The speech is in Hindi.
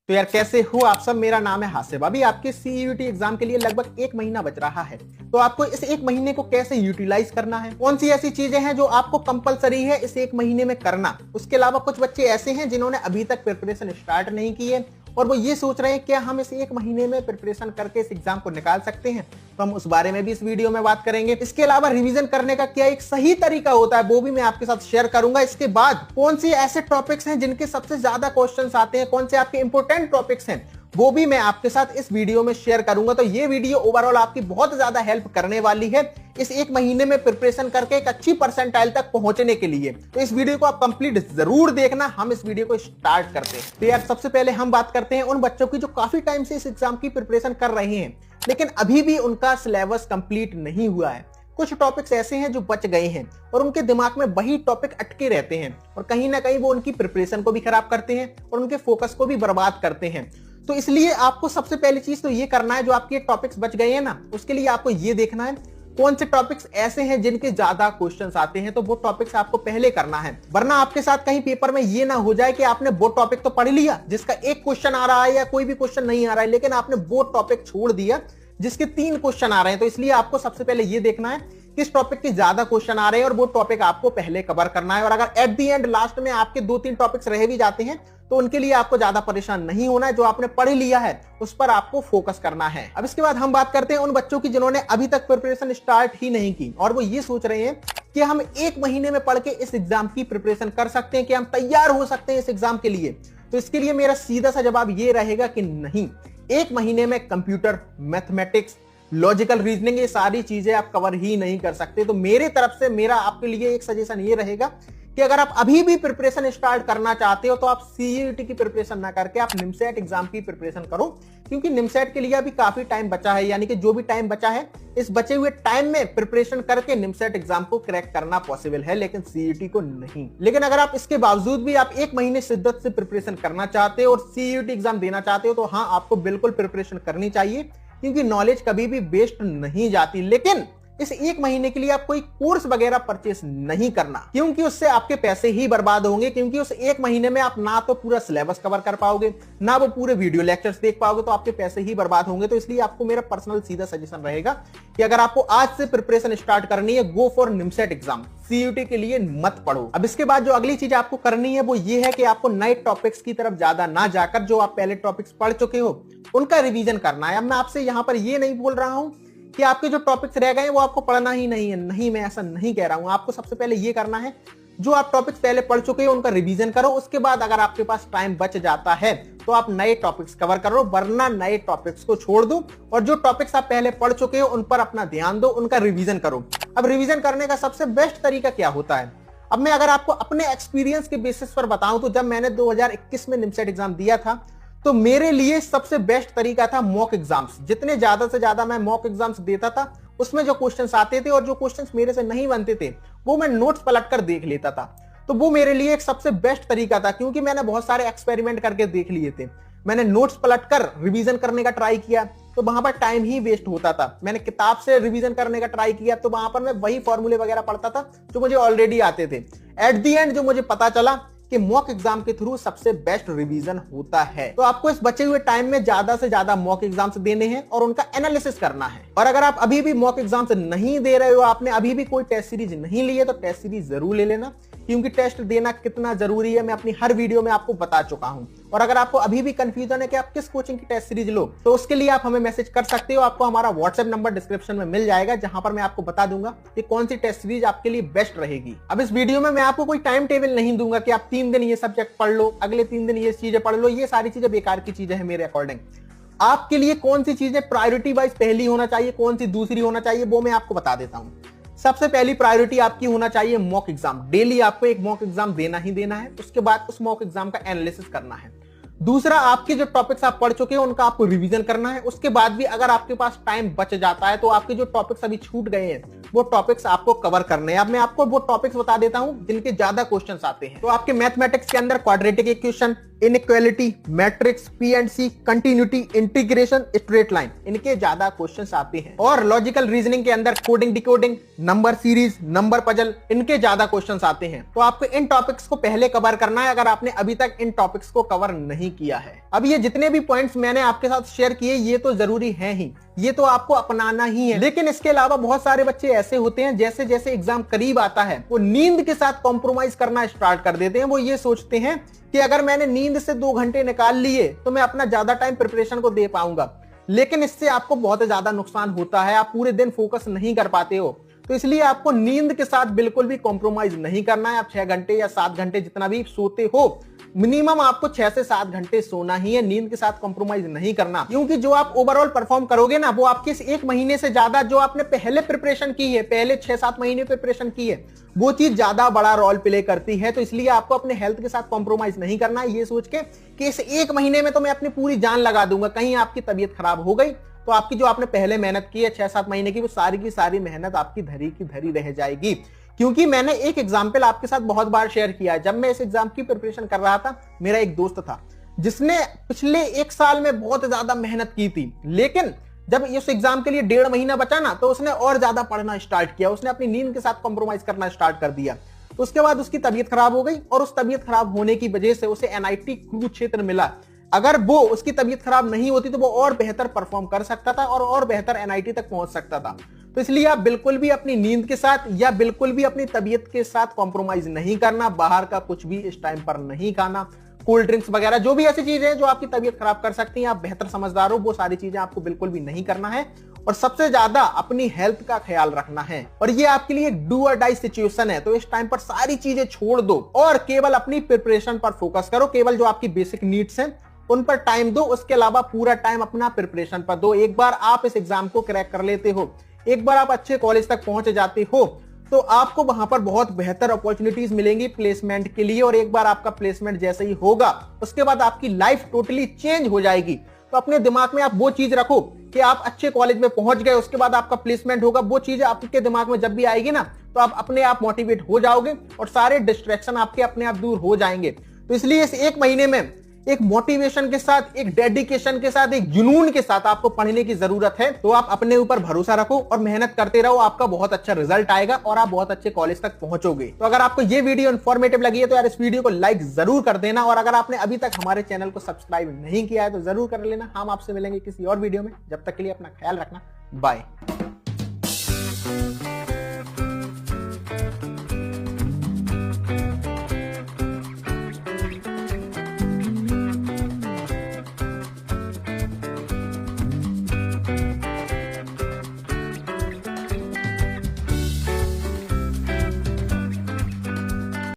तो यार कैसे हो आप सब। मेरा नाम है हासिब। अभी आपके सीयूईटी एग्जाम के लिए लगभग 1 महीना बच रहा है। तो आपको इस 1 महीने को कैसे यूटिलाइज करना है, कौन सी ऐसी चीजें हैं जो आपको कंपलसरी है इस 1 महीने में करना। उसके अलावा कुछ बच्चे ऐसे हैं जिन्होंने अभी तक प्रिपरेशन स्टार्ट नहीं की है और वो ये सोच रहे हैं क्या हम इस 1 महीने में प्रिपरेशन करके इस एग्जाम को निकाल सकते हैं। तो हम उस बारे में भी इस वीडियो में बात करेंगे। इसके अलावा रिवीजन करने का क्या एक सही तरीका होता है वो भी मैं आपके साथ शेयर करूंगा। इसके बाद कौन सी ऐसे टॉपिक्स हैं जिनके सबसे ज्यादा क्वेश्चंस आते हैं, कौन से आपके इंपॉर्टेंट टॉपिक्स हैं वो भी मैं आपके साथ इस वीडियो में शेयर करूंगा। तो ये वीडियो ओवरऑल आपकी बहुत ज्यादा हेल्प करने वाली है इस 1 महीने में प्रिपरेशन करके एक अच्छी परसेंटाइल तक पहुंचने के लिए। तो इस वीडियो को आप कंप्लीट जरूर देखना। हम इस वीडियो को स्टार्ट करते हैं। तो यार सबसे पहले हम बात करते हैं उन बच्चों की जो काफी टाइम से इस एग्जाम की प्रिपरेशन कर रहे हैं लेकिन अभी भी उनका सिलेबस कंप्लीट नहीं हुआ है। कुछ टॉपिक्स ऐसे हैं जो बच गए हैं और उनके दिमाग में वही टॉपिक अटके रहते हैं और कहीं ना कहीं वो उनकी प्रिपरेशन को भी खराब करते हैं और उनके फोकस को भी बर्बाद करते हैं। तो इसलिए आपको सबसे पहली चीज तो ये करना है, जो आपके टॉपिक्स बच गए हैं ना, उसके लिए आपको ये देखना है कौन से टॉपिक्स ऐसे हैं जिनके ज्यादा क्वेश्चंस आते हैं। तो वो टॉपिक्स आपको पहले करना है, वरना आपके साथ कहीं पेपर में ये ना हो जाए कि आपने वो टॉपिक तो पढ़ लिया जिसका एक क्वेश्चन आ रहा है या कोई भी क्वेश्चन नहीं आ रहा है, लेकिन आपने वो टॉपिक छोड़ दिया जिसके 3 क्वेश्चन आ रहे हैं। तो इसलिए आपको सबसे पहले ये देखना है किस टॉपिक के ज्यादा क्वेश्चन आ रहे हैं और वो टॉपिक आपको पहले कवर करना है। और अगर एट दी एंड लास्ट में आपके 2-3 टॉपिक्स रह भी जाते हैं तो उनके लिए आपको ज्यादा परेशान नहीं होना है। जो आपने पढ़ लिया है उस पर आपको फोकस करना है। अब इसके बाद हम बात करते हैं उन बच्चों की जिन्होंने अभी तक प्रिपरेशन स्टार्ट ही नहीं की और वो ये सोच रहे हैं कि हम 1 महीने में पढ़ के इस एग्जाम की प्रिपरेशन कर सकते हैं, कि हम तैयार हो सकते हैं इस एग्जाम के लिए। तो इसके लिए मेरा सीधा सा जवाब ये रहेगा कि नहीं। 1 महीने में कंप्यूटर, मैथमेटिक्स, लॉजिकल रीजनिंग, ये सारी चीजें आप कवर ही नहीं कर सकते। तो मेरे तरफ से मेरा आपके लिए एक सजेशन ये रहेगा कि अगर आप अभी भी प्रिपरेशन स्टार्ट करना चाहते हो तो आप सीयूईटी की प्रिपरेशन ना करके आप निमसेट एग्जाम की प्रिपरेशन करो, क्योंकि निमसेट के लिए अभी काफी टाइम बचा है। यानी कि जो भी टाइम बचा है इस बचे हुए टाइम में प्रिपरेशन करके निमसेट एग्जाम को क्रैक करना पॉसिबल है, लेकिन सीयूईटी को नहीं। लेकिन अगर आप इसके बावजूद भी आप 1 महीने शिद्दत से प्रिपरेशन करना चाहते हो और सीयूईटी एग्जाम देना चाहते हो तो हाँ, आपको बिल्कुल प्रिपरेशन करनी चाहिए, क्योंकि नॉलेज कभी भी वेस्ट नहीं जाती। लेकिन इस 1 महीने के लिए आप कोई कोर्स वगैरह परचेस नहीं करना, क्योंकि उससे आपके पैसे ही बर्बाद होंगे। क्योंकि उस 1 महीने में आप ना तो पूरा सिलेबस कवर कर पाओगे, ना वो पूरे वीडियो लेक्चर्स देख पाओगे, तो आपके पैसे ही बर्बाद होंगे। तो इसलिए आपको मेरा पर्सनल सीधा सजेशन रहेगा कि अगर आपको आज से प्रिपरेशन स्टार्ट करनी है, go for NIMCET exam. CUET के लिए मत पढ़ो। अब इसके बाद जो अगली चीज आपको करनी है वो ये है कि आपको नए टॉपिक्स की तरफ ज्यादा ना जाकर जो आप पहले टॉपिक्स पढ़ चुके हो उनका रिवीजन करना है। अब मैं आपसे यहां पर ये नहीं बोल रहा हूं कि आपके जो टॉपिक्स रह गए वो आपको पढ़ना ही नहीं है, नहीं, मैं ऐसा नहीं कह रहा हूं। आपको सबसे पहले ये करना है जो आप टॉपिक्स पहले पढ़ चुके हो उनका रिवीजन करो। उसके बाद अगर आपके पास टाइम बच जाता है तो आप नए टॉपिक्स कवर करो, वरना नए टॉपिक्स को छोड़ दो और जो टॉपिक्स आप पहले पढ़ चुके हो उन पर अपना ध्यान दो, उनका रिवीजन करो। अब रिवीजन करने का सबसे बेस्ट तरीका क्या होता है, अब मैं अगर आपको अपने एक्सपीरियंस के बेसिस पर बताऊं तो जब मैंने 2021 में निमसेट एग्जाम दिया था तो मेरे लिए सबसे बेस्ट तरीका था मॉक एग्जाम्स। जितने ज्यादा से ज्यादा मैं मॉक एग्जाम्स देता था उसमें जो क्वेश्चंस आते थे और जो क्वेश्चंस मेरे से नहीं बनते थे वो मैं नोट्स पलट कर देख लेता था। तो वो मेरे लिए एक सबसे बेस्ट तरीका था, क्योंकि मैंने बहुत सारे एक्सपेरिमेंट करके देख लिए थे। मैंने नोट्स पलट कर रिवीजन करने का ट्राई किया तो वहां पर टाइम ही वेस्ट होता था। मैंने किताब से रिवीजन करने का ट्राई किया तो वहां पर मैं वही फॉर्मूले वगैरह पढ़ता था जो मुझे ऑलरेडी आते थे। एट दी एंड जो मुझे पता चला कि मॉक एग्जाम के थ्रू सबसे बेस्ट रिवीजन होता है। तो आपको इस बचे हुए टाइम में ज्यादा से ज्यादा मॉक एग्जाम्स देने हैं और उनका एनालिसिस करना है। और अगर आप अभी भी मॉक एग्जाम्स नहीं दे रहे हो, आपने अभी भी कोई टेस्ट सीरीज नहीं ली है तो टेस्ट सीरीज जरूर ले लेना, क्योंकि टेस्ट देना कितना जरूरी है मैं अपनी हर वीडियो में आपको बता चुका हूं। और अगर आपको अभी भी कंफ्यूजन है कि आप किस कोचिंग की टेस्ट सीरीज लो तो उसके लिए आप हमें मैसेज कर सकते हो। आपको हमारा व्हाट्सएप नंबर डिस्क्रिप्शन में मिल जाएगा, जहां पर मैं आपको बता दूंगा कि कौन सी टेस्ट सीरीज आपके लिए बेस्ट रहेगी। अब इस वीडियो में मैं आपको कोई टाइम टेबल नहीं दूंगा कि आप 3 दिन ये सब्जेक्ट पढ़ लो, अगले 3 दिन ये चीजें पढ़ लो। ये सारी चीजें बेकार की चीजें हैं मेरे अकॉर्डिंग। आपके लिए कौन सी चीजें प्रायोरिटी वाइज पहली होना चाहिए, कौन सी दूसरी होना चाहिए, वो मैं आपको बता देता हूं। सबसे पहली प्रायोरिटी आपकी होना चाहिए मॉक एग्जाम। डेली आपको एक मॉक एग्जाम देना ही देना है। उसके बाद उस मॉक एग्जाम का एनालिसिस करना है। दूसरा, आपके जो टॉपिक्स आप पढ़ चुके हो उनका आपको रिवीजन करना है। उसके बाद भी अगर आपके पास टाइम बच जाता है तो आपके जो टॉपिक्स अभी छूट गए हैं वो टॉपिक्स आपको कवर करने हैं। अब मैं आपको वो टॉपिक्स बता देता हूं जिनके ज्यादा क्वेश्चंस आते हैं। तो आपके मैथमेटिक्स के अंदर quadratic equation, inequality, matrix, P and C, continuity, integration, straight line, इनके ज्यादा क्वेश्चंस आते हैं। और लॉजिकल रीजनिंग के अंदर coding, decoding, number series, number puzzle, इनके ज्यादा क्वेश्चंस आते हैं। तो आपको इन टॉपिक्स को पहले कवर करना है अगर आपने अभी तक इन टॉपिक्स को कवर नहीं किया है। अब ये जितने भी पॉइंट्स मैंने आपके साथ शेयर किए ये तो जरूरी है ही, ये तो आपको अपनाना ही है। लेकिन इसके अलावा बहुत सारे बच्चे ऐसे होते हैं जैसे जैसे एग्जाम करीब आता है वो नींद के साथ कॉम्प्रोमाइज करना स्टार्ट कर देते हैं। वो ये सोचते हैं कि अगर मैंने नींद से 2 घंटे निकाल लिए तो मैं अपना ज्यादा टाइम प्रिपरेशन को दे पाऊंगा, लेकिन इससे आपको बहुत ज्यादा नुकसान होता है। आप पूरे दिन फोकस नहीं कर पाते हो। तो इसलिए आपको नींद के साथ बिल्कुल भी कॉम्प्रोमाइज नहीं करना है। आप 6 घंटे या 7 घंटे जितना भी सोते हो, मिनिमम आपको 6 से 7 घंटे सोना ही है। नींद के साथ कॉम्प्रोमाइज नहीं करना, क्योंकि जो आप ओवरऑल परफॉर्म करोगे ना वो आपके इस 1 महीने से ज्यादा जो आपने पहले प्रिपरेशन की है, पहले 6-7 महीने प्रिपरेशन की है, वो चीज ज्यादा बड़ा रोल प्ले करती है। तो इसलिए आपको अपने हेल्थ के साथ कॉम्प्रोमाइज नहीं करना है, ये सोच के कि इस 1 महीने में तो मैं अपनी पूरी जान लगा दूंगा। कहीं आपकी तबीयत खराब हो गई तो आपकी जो आपने पहले मेहनत की है 6-7 महीने की, वो सारी की सारी मेहनत आपकी धरी की धरी रह जाएगी। क्योंकि मैंने एक एग्जाम्पल आपके साथ बहुत बार शेयर किया है। जब मैं इस एग्जाम की प्रिपरेशन कर रहा था, मेरा एक दोस्त था जिसने पिछले 1 साल में बहुत ज्यादा मेहनत की थी, लेकिन जब इस एग्जाम के लिए 1.5 महीना बचा ना तो उसने और ज्यादा पढ़ना स्टार्ट किया। उसने अपनी नींद के साथ कॉम्प्रोमाइज करना स्टार्ट कर दिया। तो उसके बाद उसकी तबीयत खराब हो गई और उस तबीयत खराब होने की वजह से उसे NIT कुरुक्षेत्र मिला। अगर वो उसकी तबीयत खराब नहीं होती तो वो और बेहतर परफॉर्म कर सकता था और बेहतर NIT तक पहुंच सकता था। तो इसलिए आप बिल्कुल भी अपनी नींद के साथ या बिल्कुल भी अपनी तबीयत के साथ कॉम्प्रोमाइज नहीं करना। बाहर का कुछ भी इस टाइम पर नहीं खाना, कोल्ड ड्रिंक्स वगैरह जो भी ऐसी चीजें हैं जो आपकी तबीयत खराब कर सकती हैं, आप बेहतर समझदार हो, वो सारी चीजें आपको बिल्कुल भी नहीं करना है। और सबसे ज्यादा अपनी हेल्थ का ख्याल रखना है। और ये आपके लिए डू और डाई सिचुएशन है। तो इस टाइम पर सारी चीजें छोड़ दो और केवल अपनी प्रिपरेशन पर फोकस करो। केवल जो आपकी बेसिक नीड्स हैं उन पर टाइम दो, उसके अलावा पूरा टाइम अपना प्रिपरेशन पर दो। एक बार आप इस एग्जाम को क्रैक कर लेते हो, एक बार आप अच्छे कॉलेज तक पहुंच जाते हो, तो आपको वहां पर बहुत बेहतर अपॉर्चुनिटीज मिलेंगी प्लेसमेंट के लिए। और एक बार आपका प्लेसमेंट जैसे ही होगा उसके बाद आपकी लाइफ टोटली चेंज हो जाएगी। तो अपने दिमाग में आप वो चीज रखो कि आप अच्छे कॉलेज में पहुंच गए, उसके बाद आपका प्लेसमेंट होगा। वो चीज आपके दिमाग में जब भी आएगी ना तो आप अपने आप मोटिवेट हो जाओगे और सारे डिस्ट्रैक्शन आपके अपने आप दूर हो जाएंगे। तो इसलिए इस 1 महीने में एक मोटिवेशन के साथ, एक डेडिकेशन के साथ, एक जुनून के साथ आपको पढ़ने की जरूरत है। तो आप अपने ऊपर भरोसा रखो और मेहनत करते रहो। आपका बहुत अच्छा रिजल्ट आएगा और आप बहुत अच्छे कॉलेज तक पहुंचोगे। तो अगर आपको ये वीडियो इंफॉर्मेटिव लगी है तो यार इस वीडियो को लाइक जरूर कर देना। और अगर आपने अभी तक हमारे चैनल को सब्सक्राइब नहीं किया है तो जरूर कर लेना। हम आपसे मिलेंगे किसी और वीडियो में। जब तक के लिए अपना ख्याल रखना। बाय।